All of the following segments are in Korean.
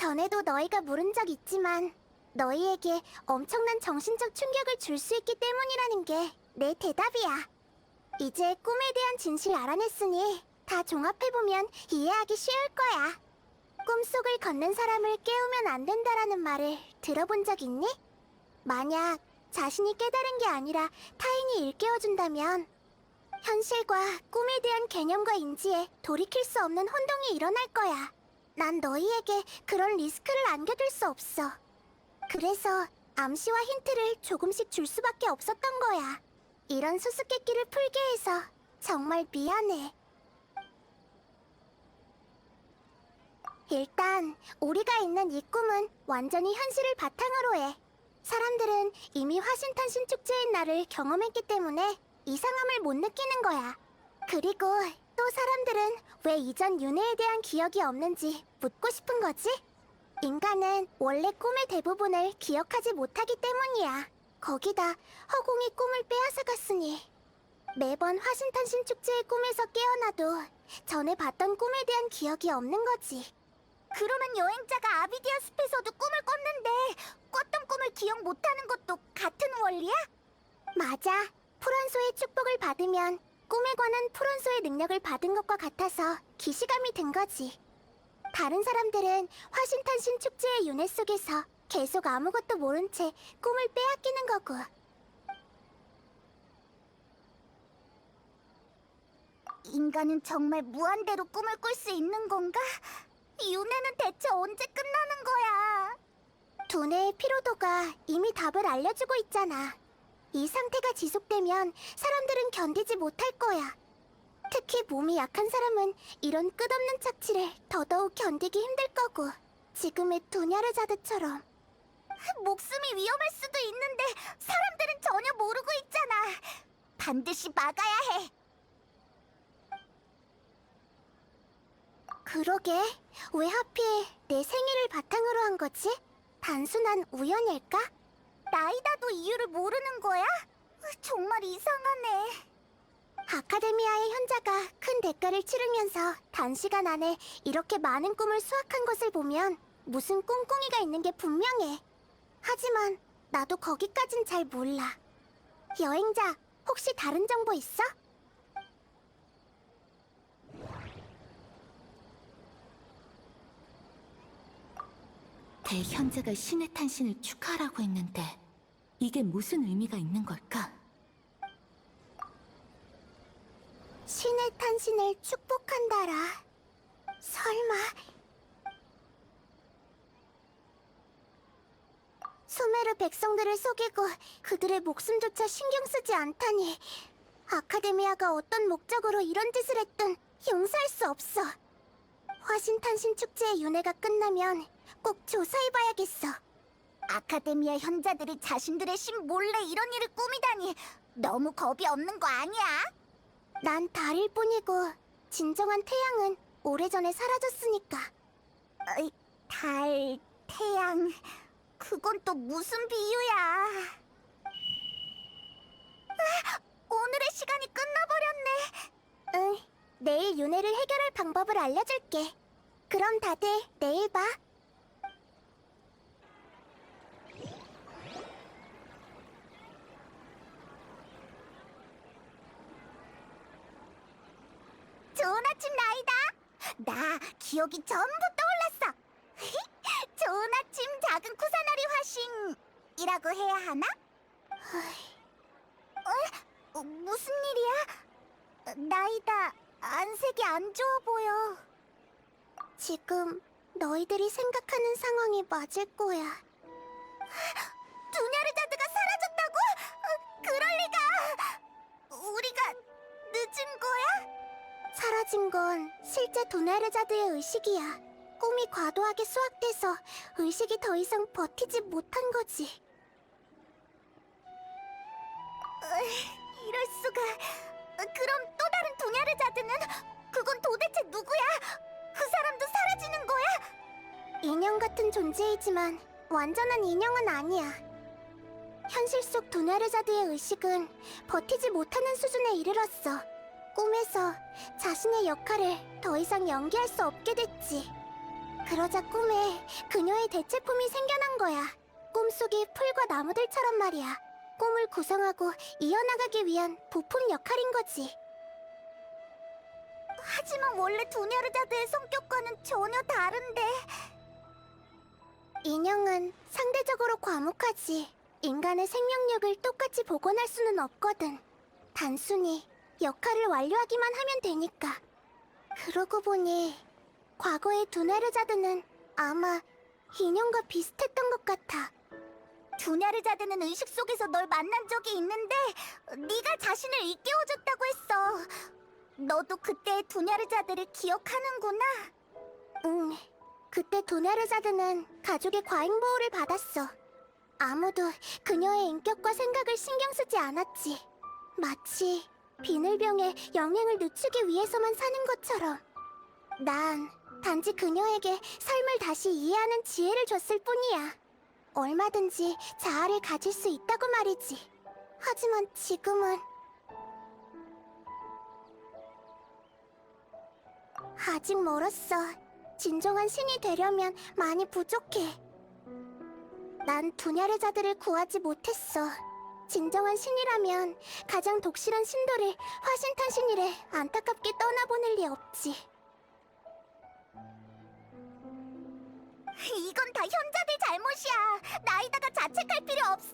전에도 너희가 물은 적 있지만 너희에게 엄청난 정신적 충격을 줄 수 있기 때문이라는 게 내 대답이야. 이제 꿈에 대한 진실 알아냈으니 다 종합해보면 이해하기 쉬울 거야. 꿈속을 걷는 사람을 깨우면 안 된다라는 말을 들어본 적 있니? 만약 자신이 깨달은 게 아니라 타인이 일깨워준다면 현실과 꿈에 대한 개념과 인지에 돌이킬 수 없는 혼동이 일어날 거야. 난 너희에게 그런 리스크를 안겨둘 수 없어. 그래서 암시와 힌트를 조금씩 줄 수밖에 없었던 거야. 이런 수수께끼를 풀게 해서 정말 미안해. 일단 우리가 있는 이 꿈은 완전히 현실을 바탕으로 해. 사람들은 이미 화신탄신 축제인 날을 경험했기 때문에 이상함을 못 느끼는 거야. 그리고 또 사람들은 왜 이전 윤회에 대한 기억이 없는지 묻고 싶은 거지? 인간은 원래 꿈의 대부분을 기억하지 못하기 때문이야. 거기다 허공이 꿈을 빼앗아갔으니 매번 화신탄신 축제의 꿈에서 깨어나도 전에 봤던 꿈에 대한 기억이 없는 거지. 그러면 여행자가 아비디아 숲에서도 꿈을 꿨는데 꿨던 꿈을 기억 못하는 것도 같은 원리야? 맞아. 푸른소의 축복을 받으면 꿈에 관한 푸른소의 능력을 받은 것과 같아서 기시감이 든 거지. 다른 사람들은 화신탄신 축제의 윤회 속에서 계속 아무것도 모른 채 꿈을 빼앗기는 거고. 인간은 정말 무한대로 꿈을 꿀 수 있는 건가? 윤회는 대체 언제 끝나는 거야? 두뇌의 피로도가 이미 답을 알려주고 있잖아. 이 상태가 지속되면 사람들은 견디지 못할 거야. 특히 몸이 약한 사람은 이런 끝없는 착취를 더더욱 견디기 힘들 거고. 지금의 두냐르자드처럼. 목숨이 위험할 수도 있는데 사람들은 전혀 모르고 있잖아. 반드시 막아야 해. 그러게, 왜 하필 내 생일을 바탕으로 한 거지? 단순한 우연일까? 나이다도 이유를 모르는 거야? 정말 이상하네. 아카데미아의 현자가 큰 대가를 치르면서 단시간 안에 이렇게 많은 꿈을 수확한 것을 보면 무슨 꿍꿍이가 있는 게 분명해. 하지만 나도 거기까진 잘 몰라. 여행자, 혹시 다른 정보 있어? 대현자가 신의 탄신을 축하하라고 했는데 이게 무슨 의미가 있는 걸까? 신의 탄신을 축복한다라. 설마... 수메르 백성들을 속이고 그들의 목숨조차 신경 쓰지 않다니. 아카데미아가 어떤 목적으로 이런 짓을 했든 용서할 수 없어. 화신탄신 축제의 윤회가 끝나면 꼭 조사해봐야겠어. 아카데미아 현자들이 자신들의 신 몰래 이런 일을 꾸미다니 너무 겁이 없는 거 아니야? 난 달일 뿐이고 진정한 태양은 오래전에 사라졌으니까. 달, 태양... 그건 또 무슨 비유야? 오늘의 시간이 끝나버렸네. 응, 내일 윤회를 해결할 방법을 알려줄게. 그럼 다들 내일 봐. 좋은 아침, 나이다. 나 기억이 전부 떠올랐어. 좋은 아침, 작은 쿠사나리 화신이라고 해야 하나? 무슨 일이야? 나이다, 안색이 안 좋아 보여. 지금 너희들이 생각하는 상황이 맞을 거야. 두냐르자드가 사라졌다고? 그럴 리가! 우리가 늦은 거야? 사라진 건 실제 두냐르자드의 의식이야. 꿈이 과도하게 수확돼서 의식이 더 이상 버티지 못한 거지. 이럴 수가... 그럼 또 다른 두냐르자드는? 그건 도대체 누구야? 그 사람도 사라지는 거야? 인형 같은 존재이지만 완전한 인형은 아니야. 현실 속 두냐르자드의 의식은 버티지 못하는 수준에 이르렀어. 꿈에서 자신의 역할을 더 이상 연기할 수 없게 됐지. 그러자 꿈에 그녀의 대체품이 생겨난 거야. 꿈속의 풀과 나무들처럼 말이야. 꿈을 구성하고 이어나가기 위한 부품 역할인 거지. 하지만 원래 두냐르자드의 성격과는 전혀 다른데. 인형은 상대적으로 과묵하지. 인간의 생명력을 똑같이 복원할 수는 없거든. 단순히 역할을 완료하기만 하면 되니까. 그러고 보니 과거의 두냐르자드는 아마 인형과 비슷했던 것 같아. 두냐르자드는 의식 속에서 널 만난 적이 있는데 네가 자신을 일깨워줬다고 했어. 너도 그때 두냐르자드를 기억하는구나. 응, 그때 두냐르자드는 가족의 과잉보호를 받았어. 아무도 그녀의 인격과 생각을 신경 쓰지 않았지. 마치 비늘병에 영향을 늦추기 위해서만 사는 것처럼. 난 단지 그녀에게 삶을 다시 이해하는 지혜를 줬을 뿐이야. 얼마든지 자아를 가질 수 있다고 말이지. 하지만 지금은 아직 멀었어. 진정한 신이 되려면 많이 부족해. 난 두냐르자드를 구하지 못했어. 진정한 신이라면 가장 독실한 신도를 화신탄신이래 안타깝게 떠나보낼 리 없지. 이건 다 현자들 잘못이야. 나이다가 자책할 필요 없어.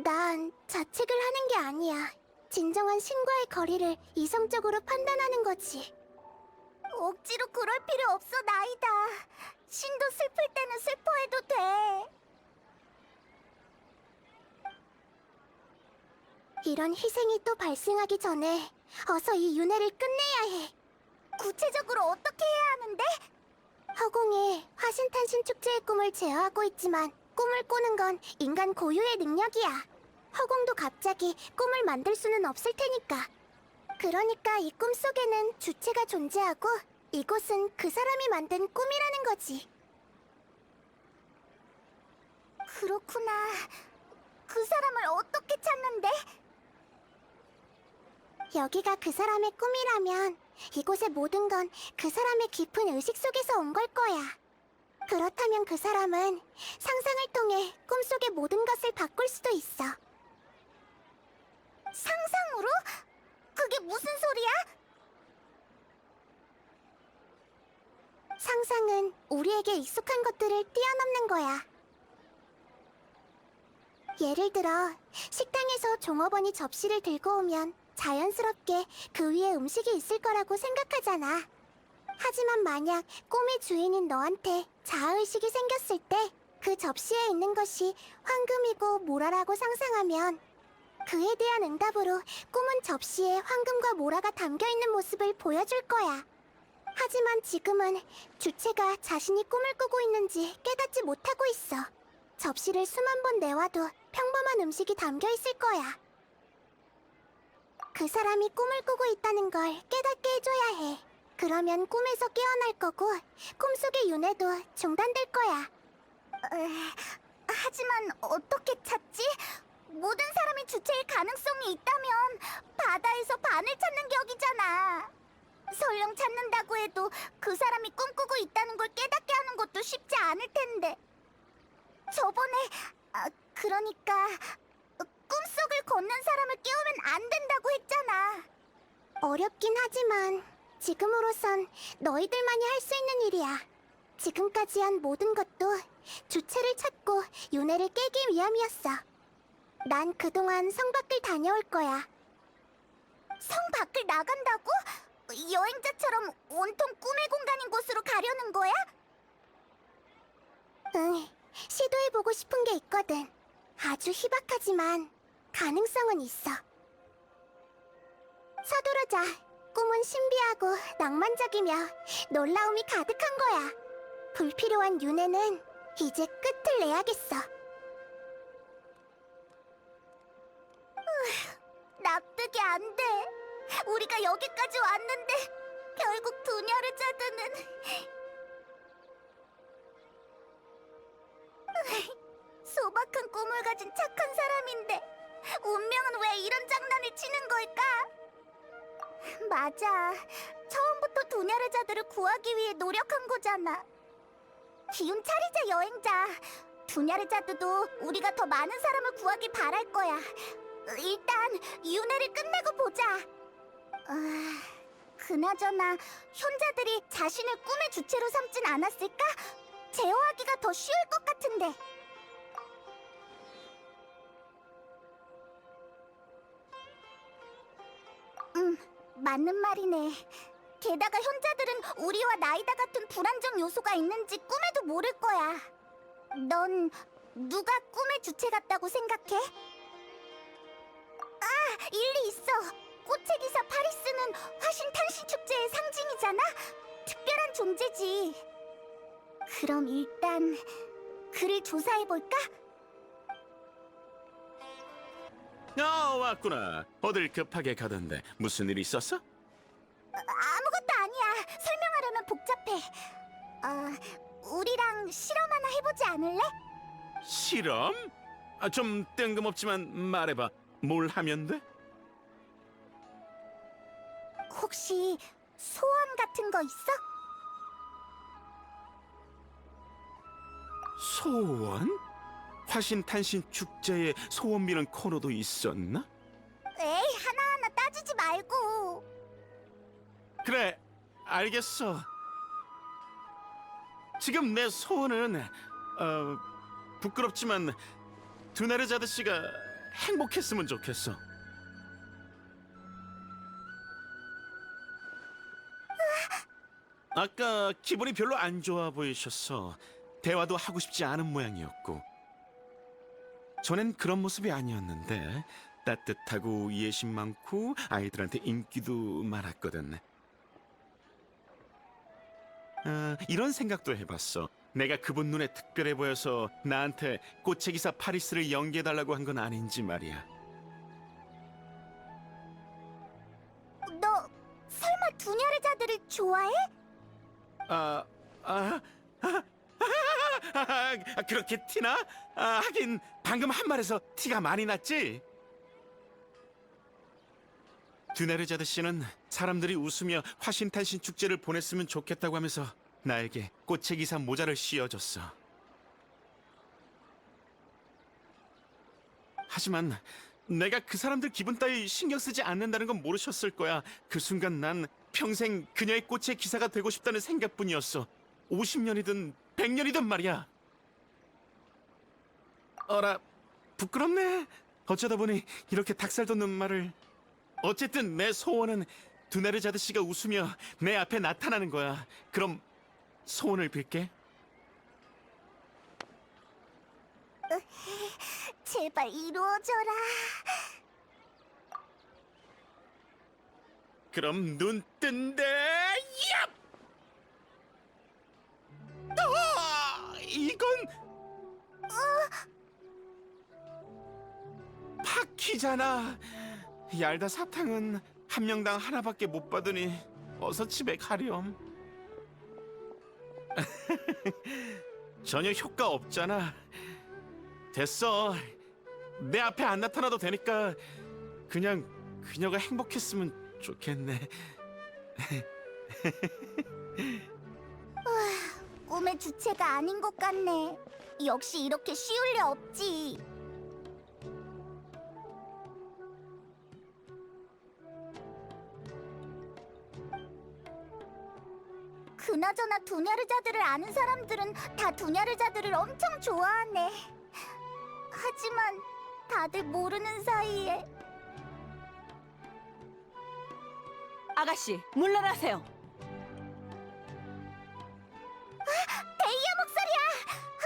난 자책을 하는 게 아니야. 진정한 신과의 거리를 이성적으로 판단하는 거지. 억지로 그럴 필요 없어, 나이다. 신도 슬플 때는 슬퍼해도 돼. 이런 희생이 또 발생하기 전에 어서 이 윤회를 끝내야 해. 구체적으로 어떻게 해야 하는데? 허공에 화신탄신 축제의 꿈을 제어하고 있지만 꿈을 꾸는 건 인간 고유의 능력이야. 허공도 갑자기 꿈을 만들 수는 없을 테니까. 그러니까 이 꿈 속에는 주체가 존재하고 이곳은 그 사람이 만든 꿈이라는 거지. 그렇구나. 그 사람을 어떻게 찾는데? 여기가 그 사람의 꿈이라면 이곳의 모든 건 그 사람의 깊은 의식 속에서 온 걸 거야. 그렇다면 그 사람은 상상을 통해 꿈속의 모든 것을 바꿀 수도 있어. 상상으로? 그게 무슨 소리야? 상상은 우리에게 익숙한 것들을 뛰어넘는 거야. 예를 들어, 식당에서 종업원이 접시를 들고 오면 자연스럽게 그 위에 음식이 있을 거라고 생각하잖아. 하지만 만약 꿈의 주인인 너한테 자아의식이 생겼을 때 그 접시에 있는 것이 황금이고 모라라고 상상하면 그에 대한 응답으로 꿈은 접시에 황금과 모라가 담겨있는 모습을 보여줄 거야. 하지만 지금은 주체가 자신이 꿈을 꾸고 있는지 깨닫지 못하고 있어. 접시를 수만 번 내와도 평범한 음식이 담겨있을 거야. 그 사람이 꿈을 꾸고 있다는 걸 깨닫게 해줘야 해. 그러면 꿈에서 깨어날 거고 꿈속의 윤회도 중단될 거야. 하지만 어떻게 찾지? 모든 사람이 주체일 가능성이 있다면 바다에서 반을 찾는 격이잖아. 설령 찾는다고 해도 그 사람이 꿈꾸고 있다는 걸 깨닫게 하는 것도 쉽지 않을 텐데. 저번에 그러니까 꿈속을 걷는 사람을 깨우면 안 된다고 했잖아. 어렵긴 하지만 지금으로선 너희들만이 할 수 있는 일이야. 지금까지 한 모든 것도 주체를 찾고 윤회를 깨기 위함이었어. 난 그동안 성 밖을 다녀올 거야. 성 밖을 나간다고? 여행자처럼 온통 꿈의 공간인 곳으로 가려는 거야? 응, 시도해보고 싶은 게 있거든. 아주 희박하지만 가능성은 있어. 서두르자. 꿈은 신비하고 낭만적이며 놀라움이 가득한 거야. 불필요한 윤회는 이제 끝을 내야겠어. 납득이 안 돼. 우리가 여기까지 왔는데 결국 두냐르자드는 소박한 꿈을 가진 착한 사람인데 운명은 왜 이런 장난을 치는 걸까? 맞아. 처음부터 두냐르자들을 구하기 위해 노력한 거잖아. 기운 차리자, 여행자. 두냐르자드도 우리가 더 많은 사람을 구하길 바랄 거야. 일단 윤회를 끝내고 보자. 그나저나 현자들이 자신을 꿈의 주체로 삼진 않았을까? 제어하기가 더 쉬울 것 같은데. 맞는 말이네. 게다가 현자들은 우리와 나이다 같은 불안정 요소가 있는지 꿈에도 모를 거야. 넌 누가 꿈의 주체 같다고 생각해? 아, 일리 있어. 꽃의 기사 파리스는 화신 탄신 축제의 상징이잖아? 특별한 존재지. 그럼 일단 그를 조사해볼까? 왔구나. 어딜 급하게 가던데 무슨 일 있었어? 아무것도 아니야. 설명하려면 복잡해. 우리랑 실험 하나 해보지 않을래? 실험? 좀 뜬금없지만 말해봐. 뭘 하면 돼? 혹시 소원 같은 거 있어? 소원? 화신탄신 축제에 소원 비는 코너도 있었나? 에이, 하나하나 따지지 말고. 그래, 알겠어. 지금 내 소원은 부끄럽지만 두나르자드 씨가 행복했으면 좋겠어. 아까 기분이 별로 안 좋아 보이셨어. 대화도 하고 싶지 않은 모양이었고. 전엔 그런 모습이 아니었는데 따뜻하고 이해심 많고 아이들한테 인기도 많았거든. 이런 생각도 해봤어. 내가 그분 눈에 특별해 보여서 나한테 꽃의 기사 파리스를 연기해달라고 한 건 아닌지 말이야. 너 설마 두냐르자들을 좋아해? 그렇게 티나? 하긴 방금 한 말에서 티가 많이 났지? 두나르자드 씨는 사람들이 웃으며 화신탄신 축제를 보냈으면 좋겠다고 하면서 나에게 꽃의 기사 모자를 씌워줬어. 하지만 내가 그 사람들 기분 따위 신경 쓰지 않는다는 건 모르셨을 거야. 그 순간 난 평생 그녀의 꽃의 기사가 되고 싶다는 생각뿐이었어. 50년이든 100년이든 말이야. 어라, 부끄럽네. 어쩌다 보니 이렇게 닭살 돋는 말을. 어쨌든 내 소원은 두나르자드 씨가 웃으며 내 앞에 나타나는 거야. 그럼 소원을 빌게. 제발 이루어져라. 그럼 눈 뜬대. 얍! 이건 파키잖아. 얄다 사탕은 한 명당 하나밖에 못 받으니 어서 집에 가렴. 전혀 효과 없잖아. 됐어. 내 앞에 안 나타나도 되니까 그냥 그녀가 행복했으면 좋겠네. 꿈의 주체가 아닌 것 같네. 역시 이렇게 쉬울 리 없지. 그나저나 두냐르자들을 아는 사람들은 다 두냐르자들을 엄청 좋아하네. 하지만 다들 모르는 사이에. 아가씨, 물러나세요. 데이아 목소리야!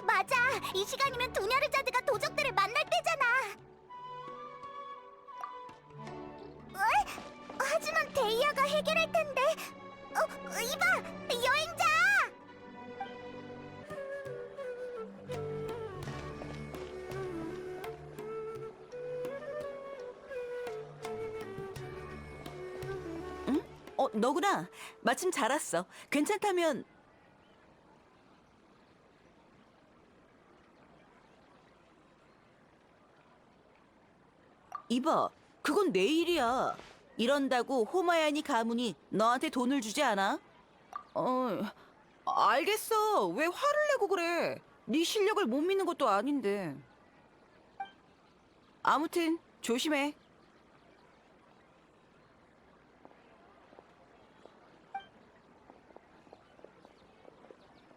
맞아! 이 시간이면 두냐르자드가 도적들을 만날 때잖아! 하지만 데이아가 해결할 텐데. 이봐! 여행자! 너구나. 마침 잘 왔어. 괜찮다면 이봐, 그건 내 일이야. 이런다고 호마야니 가문이 너한테 돈을 주지 않아? 알겠어. 왜 화를 내고 그래? 네 실력을 못 믿는 것도 아닌데. 아무튼 조심해.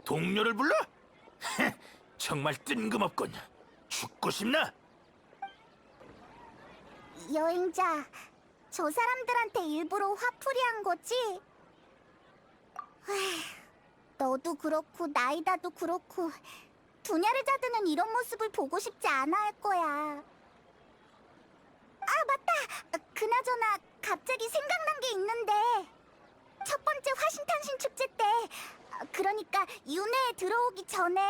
동료를 불러? 정말 뜬금없군. 죽고 싶나? 여행자, 저 사람들한테 일부러 화풀이한 거지? 에휴, 너도 그렇고 나이다도 그렇고 두냐르자드는 이런 모습을 보고 싶지 않아 할 거야. 아, 맞다! 그나저나 갑자기 생각난 게 있는데 첫 번째 화신탄신 축제 때 그러니까 윤회에 들어오기 전에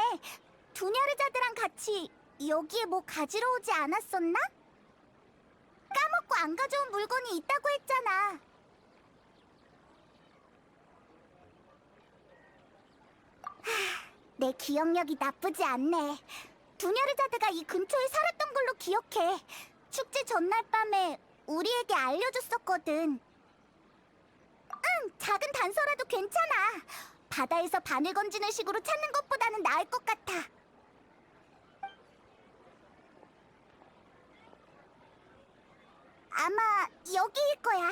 두냐르자드랑 같이 여기에 뭐 가지러 오지 않았었나? 까먹고 안 가져온 물건이 있다고 했잖아. 내 기억력이 나쁘지 않네. 두냐르자드가 이 근처에 살았던 걸로 기억해. 축제 전날 밤에 우리에게 알려줬었거든. 응, 작은 단서라도 괜찮아. 바다에서 바늘 건지는 식으로 찾는 것보다는 나을 것 같아. 아마 여기일 거야.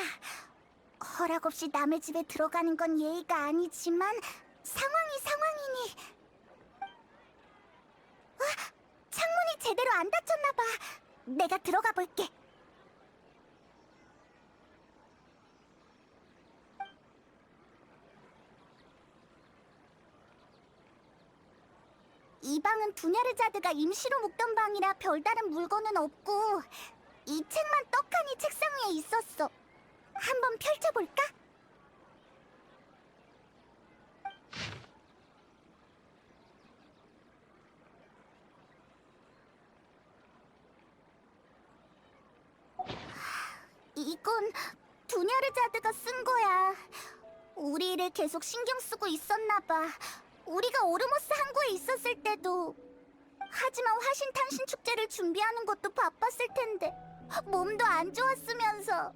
허락 없이 남의 집에 들어가는 건 예의가 아니지만 상황이 상황이니. 창문이 제대로 안 닫혔나 봐. 내가 들어가 볼게. 이 방은 두냐르자드가 임시로 묵던 방이라 별다른 물건은 없고 이 책만 떡하니 책상 위에 있었어. 한번 펼쳐볼까? 이건 두냐르자드가 쓴 거야. 우리 일을 계속 신경 쓰고 있었나 봐. 우리가 오르모스 항구에 있었을 때도. 하지만 화신탄신 축제를 준비하는 것도 바빴을 텐데 몸도 안 좋았으면서.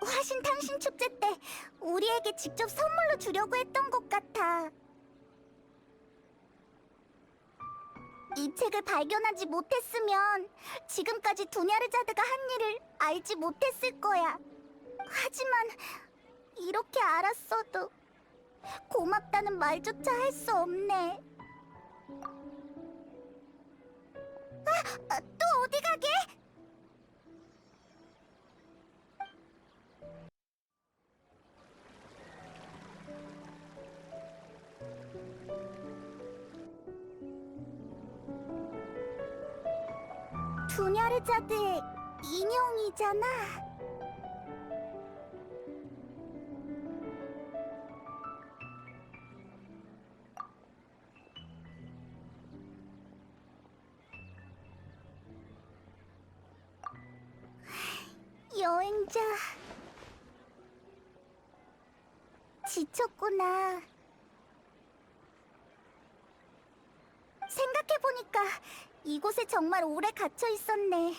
화신탄신 축제 때 우리에게 직접 선물로 주려고 했던 것 같아. 이 책을 발견하지 못했으면 지금까지 두냐르자드가 한 일을 알지 못했을 거야. 하지만 이렇게 알았어도 고맙다는 말조차 할 수 없네. 또 어디 가게? 두냐르자드의 인형이잖아. 여행자, 지쳤구나. 생각해보니까 이곳에 정말 오래 갇혀 있었네.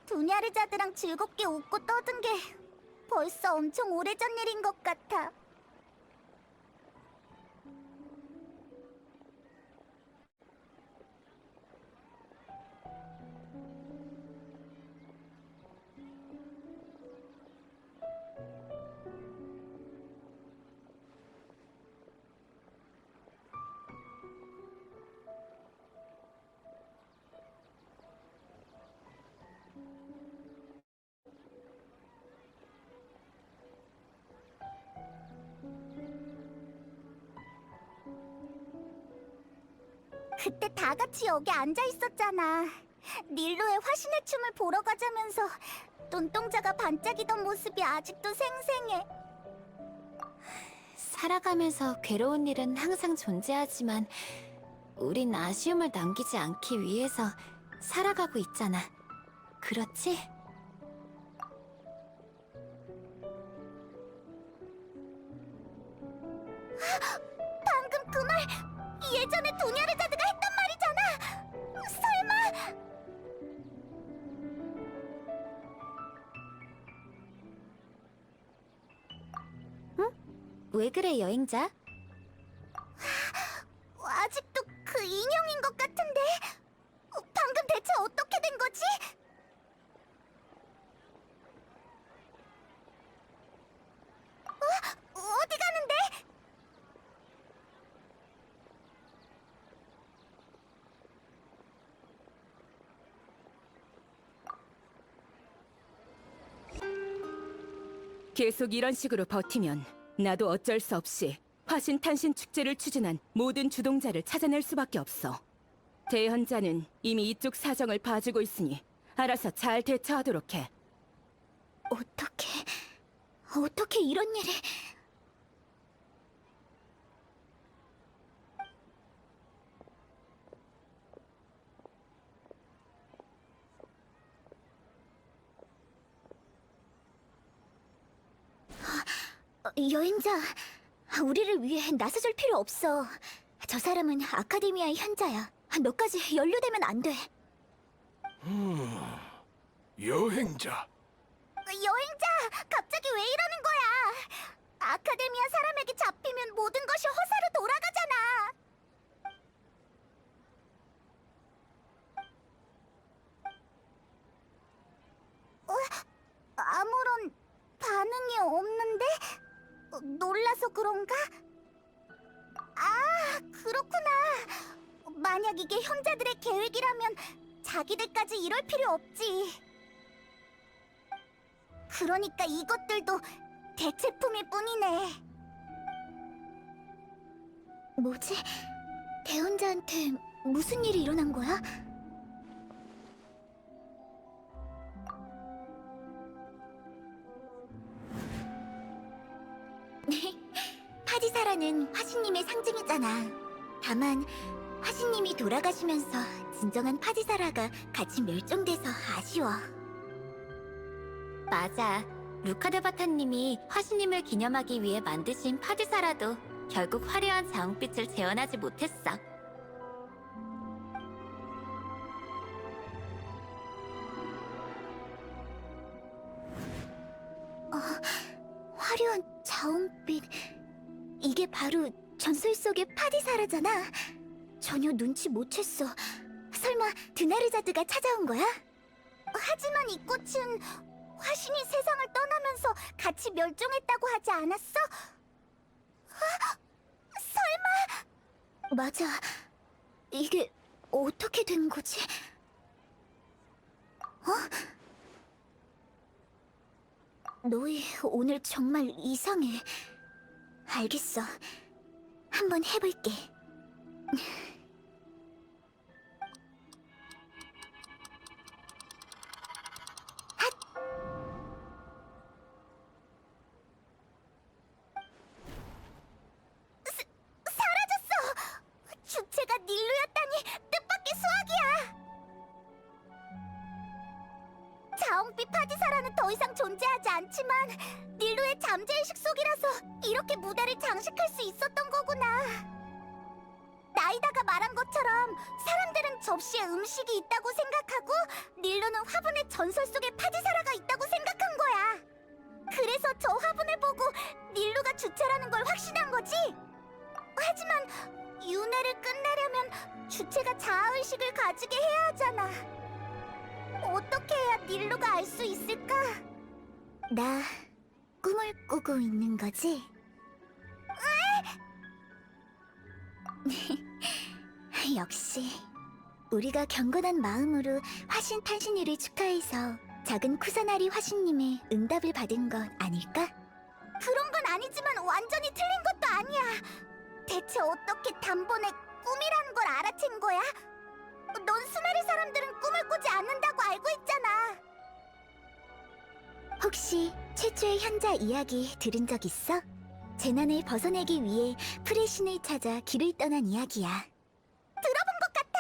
두냐르자드랑 즐겁게 웃고 떠든 게 벌써 엄청 오래전 일인 것 같아. 그때 다 같이 여기 앉아 있었잖아. 닐로의 화신의 춤을 보러 가자면서 눈동자가 반짝이던 모습이 아직도 생생해. 살아가면서 괴로운 일은 항상 존재하지만 우린 아쉬움을 남기지 않기 위해서 살아가고 있잖아. 그렇지? 방금 그 말 예전에 도냐르자드가 했던 말이잖아. 설마 왜 그래, 여행자? 아직도 그 인형인 것 같은데 방금 대체 어떻게 된 거지? 어디 가는데? 계속 이런 식으로 버티면 나도 어쩔 수 없이 화신탄신 축제를 추진한 모든 주동자를 찾아낼 수밖에 없어. 대현자는 이미 이쪽 사정을 봐주고 있으니 알아서 잘 대처하도록 해. 어떻게 이런 일이... 여행자, 우리를 위해 나서줄 필요 없어. 저 사람은 아카데미아의 현자야. 너까지 연루되면 안 돼. 여행자. 여행자, 갑자기 왜 이러는 거야? 아카데미아 사람에게 잡히면 모든 것이 허사로 돌아가잖아. 아무런 반응이 없는데? 놀라서 그런가? 아, 그렇구나. 만약 이게 현자들의 계획이라면 자기들까지 이럴 필요 없지. 그러니까 이것들도 대체품일 뿐이네. 뭐지? 대혼자한테 무슨 일이 일어난 거야? 파디사라는 화신님의 상징이잖아. 다만 화신님이 돌아가시면서 진정한 파디사라가 같이 멸종돼서 아쉬워. 맞아. 루카드바타님이 화신님을 기념하기 위해 만드신 파디사라도 결국 화려한 자웅빛을 재현하지 못했어. 화려한 자웅빛... 이게 바로 전설 속의 파디사라잖아. 전혀 눈치 못 챘어. 설마 드나르자드가 찾아온 거야? 하지만 이 꽃은 화신이 세상을 떠나면서 같이 멸종했다고 하지 않았어? 설마? 맞아. 이게 어떻게 된 거지? 너희 오늘 정말 이상해. 알겠어. 한번 해볼게. 사라졌어! 주체가 닐루였다니 뜻밖의 수학이야! 자홍빛 파디사라는 더 이상 존재하지 않지만 닐루의 잠재의식 속이라서 이렇게 무대를 장식할 수 있었던 거구나. 나이다가 말한 것처럼 사람들은 접시에 음식이 있다고 생각하고 닐루는 화분에 전설 속의 파디사라가 있다고 생각한 거야. 그래서 저 화분을 보고 닐루가 주체라는 걸 확신한 거지. 하지만 윤회를 끝내려면 주체가 자아의식을 가지게 해야 하잖아. 어떻게 해야 닐루가 알 수 있을까? 나 꿈을 꾸고 있는 거지? 역시 우리가 경건한 마음으로 화신 탄신일을 축하해서 작은 쿠사나리 화신님의 응답을 받은 건 아닐까? 그런 건 아니지만 완전히 틀린 것도 아니야. 대체 어떻게 단번에 꿈이라는 걸 알아챈 거야? 넌 수메르 사람들은 꿈을 꾸지 않는다고 알고 있잖아. 혹시 최초의 현자 이야기 들은 적 있어? 재난을 벗어내기 위해 프레신을 찾아 길을 떠난 이야기야. 들어본 것 같아.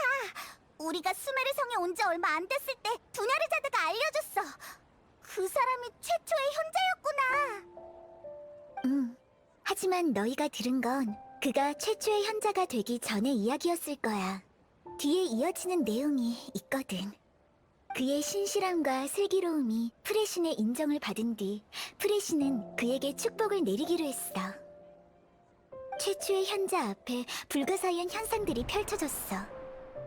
우리가 수메르 성에 온 지 얼마 안 됐을 때 두냐르자드가 알려줬어. 그 사람이 최초의 현자였구나. 하지만 너희가 들은 건 그가 최초의 현자가 되기 전의 이야기였을 거야. 뒤에 이어지는 내용이 있거든. 그의 신실함과 슬기로움이 프레신의 인정을 받은 뒤 프레신은 그에게 축복을 내리기로 했어. 최초의 현자 앞에 불가사의한 현상들이 펼쳐졌어.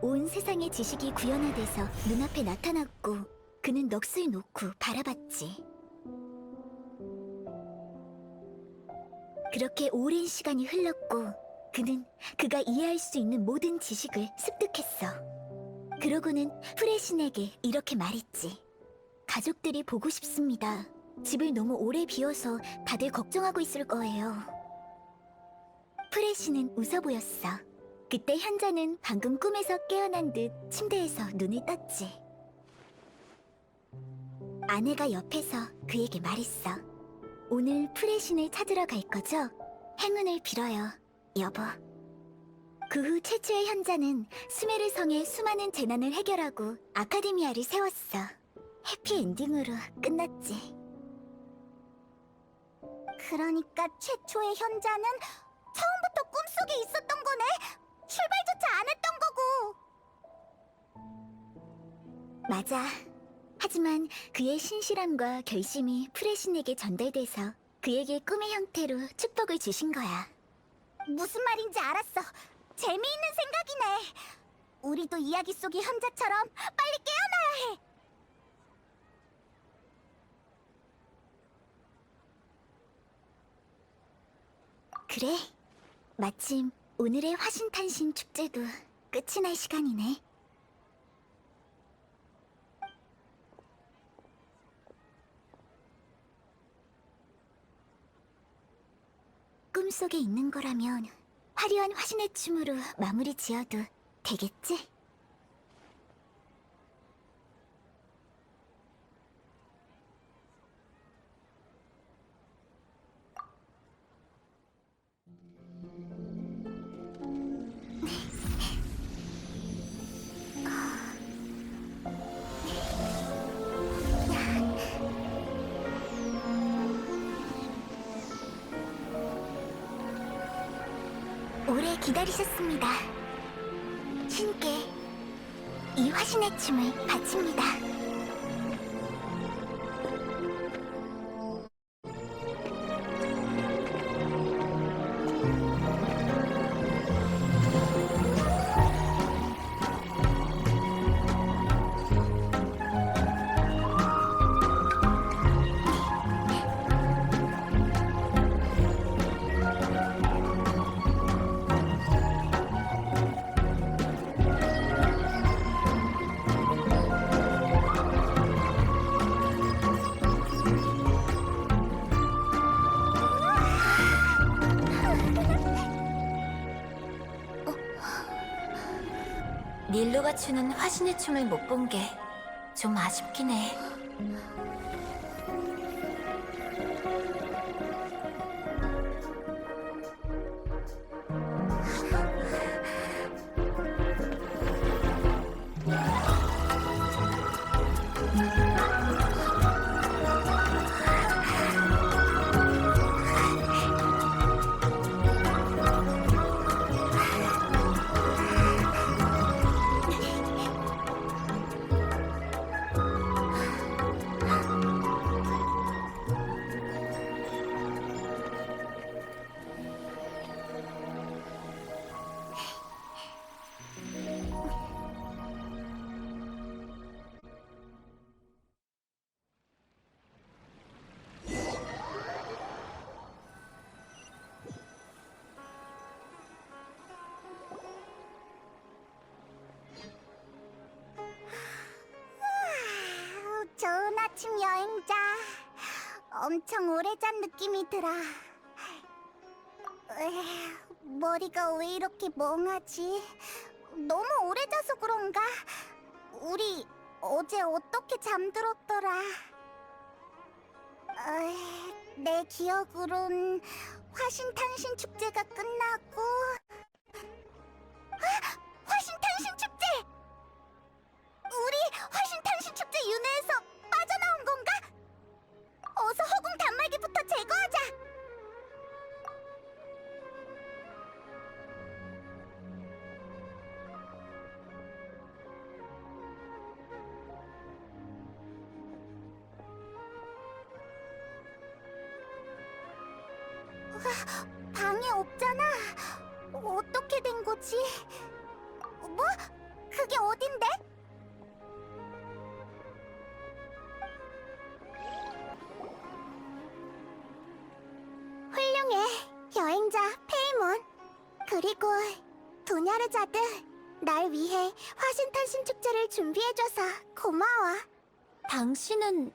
온 세상의 지식이 구현화돼서 눈앞에 나타났고 그는 넋을 놓고 바라봤지. 그렇게 오랜 시간이 흘렀고 그는 그가 이해할 수 있는 모든 지식을 습득했어. 그러고는 프레신에게 이렇게 말했지. 가족들이 보고 싶습니다. 집을 너무 오래 비워서 다들 걱정하고 있을 거예요. 프레신은 웃어 보였어. 그때 현자는 방금 꿈에서 깨어난 듯 침대에서 눈을 떴지. 아내가 옆에서 그에게 말했어. 오늘 프레신을 찾으러 갈 거죠? 행운을 빌어요, 여보. 그 후 최초의 현자는 수메르 성의 수많은 재난을 해결하고 아카데미아를 세웠어. 해피엔딩으로 끝났지. 그러니까 최초의 현자는 처음부터 꿈속에 있었던 거네. 출발조차 안 했던 거고. 맞아. 하지만 그의 신실함과 결심이 프레신에게 전달돼서 그에게 꿈의 형태로 축복을 주신 거야. 무슨 말인지 알았어. 재미있는 생각이네. 우리도 이야기 속의 현자처럼 빨리 깨어나야 해. 그래. 마침 오늘의 화신탄신 축제도 끝이 날 시간이네. 꿈속에 있는 거라면 화려한 화신의 춤으로 마무리 지어도 되겠지? 오래 기다리셨습니다. 신께 이 화신의 춤을 바칩니다. 닐로가 추는 화신의 춤을 못 본 게 좀 아쉽긴 해. 좋은 아침 여행자. 엄청 오래 잔 느낌이 들어. 머리가 왜 이렇게 멍하지? 너무 오래 자서 그런가? 우리 어제 어떻게 잠들었더라? 내 기억으론 화신탄신 축제가 끝나고 화신탄신 축제! 우리 화신탄신 축제 윤회에서 빠져나온 건가? 어서 허공 단말기부터 제거하자! 방에 없잖아. 어떻게 된 거지? 뭐? 그게 어딘데? 훌륭해, 여행자 페이몬. 그리고 도냐르자드, 날 위해 화신탄신 축제를 준비해줘서 고마워. 당신은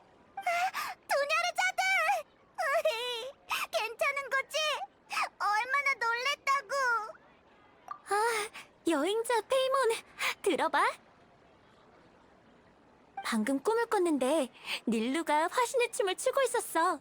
도냐르자드! 괜찮은 거지? 얼마나 놀랬다고! 여행자 페이몬, 들어봐. 방금 꿈을 꿨는데 닐루가 화신의 춤을 추고 있었어.